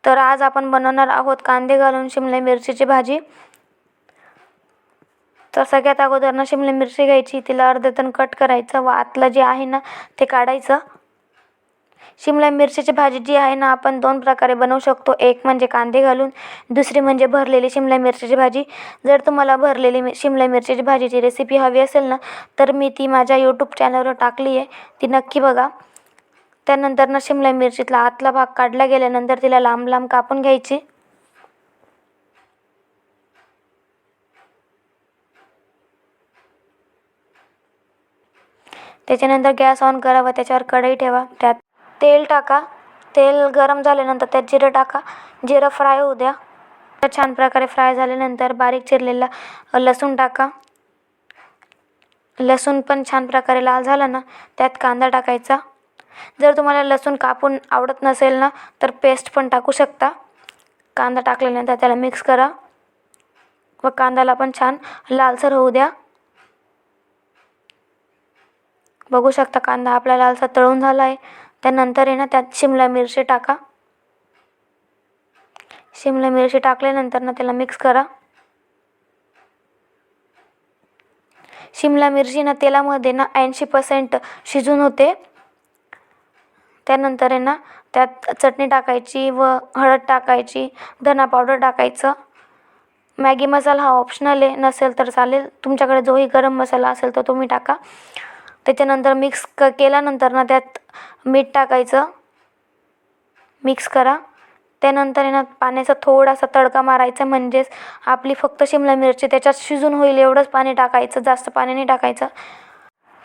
तर आज आपण बनवणार आहोत कांदे घालून शिमला मिरचीची भाजी। तर सगळ्यात अगोदर ना शिमला मिरची घ्यायची, तिला अर्ध्यातून कट करायचं व आतलं जे आहे ना ते काढायचं। शिमला मिरचीची भाजी जी आहे ना आपण दोन प्रकारे बनवू शकतो, एक म्हणजे कांदे घालून, दुसरी म्हणजे भरलेली शिमला मिरचीची भाजी। जर तुम्हाला भरलेली शिमला मिरचीची भाजीची रेसिपी हवी असेल ना तर मी ती माझ्या यूट्यूब चॅनलवर टाकली आहे, ती नक्की बघा। त्यानंतर ना शिमला मिरचीतला आतला भाग काढला गेल्यानंतर तिला लांब लांब कापून घ्यायची। त्याच्यानंतर गॅस ऑन करा व त्याच्यावर कढई ठेवा, त्यात तेल टाका। तेल गरम झाल्यानंतर त्यात जिरं टाका, जिरं फ्राय होऊ द्या। छान प्रकारे फ्राय झाल्यानंतर बारीक चिरलेला लसूण टाका। लसूण पण छान प्रकारे लाल झाला ना त्यात कांदा टाकायचा। जर तुम्हाला लसूण कापून आवडत नसेल ना तर पेस्ट पण टाकू शकता। कांदा टाकल्यानंतर त्याला मिक्स करा व कांद्याला पण छान लालसर होऊ द्या। बघू शकता कांदा आपला लालसर तळून झाला आहे। त्यानंतर आहे ना त्यात शिमला मिरची टाका। शिमला मिरची टाकल्यानंतर ना त्याला मिक्स करा। शिमला मिरची ना तेलामध्ये ना 80% शिजून होते। त्यानंतर आहे ना त्यात चटणी टाकायची व हळद टाकायची, धना पावडर टाकायचं। मॅगी मसाला हा ऑप्शनल आहे, नसेल तर चालेल, तुमच्याकडे जोही गरम मसाला असेल तर तुम्ही टाका। त्याच्यानंतर मिक्स केल्यानंतर ना त्यात मीठ टाकायचं, मिक्स करा। त्यानंतर आहे ना पाण्याचा थोडासा तडका मारायचा, म्हणजेच आपली फक्त शिमला मिरची त्याच्यात शिजून होईल एवढंच पाणी टाकायचं, जास्त पाणी नाही टाकायचं।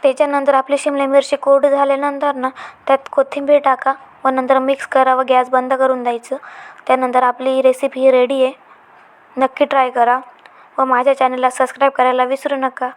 त्याच्यानंतर आपली शिमला मिरची कोरडी झाल्यानंतर ना त्यात कोथिंबीर टाका व नंतर मिक्स करा व गॅस बंद करून द्यायचं। त्यानंतर आपली रेसिपी रेडी आहे, नक्की ट्राय करा व माझ्या चॅनलला सबस्क्राईब करायला विसरू नका।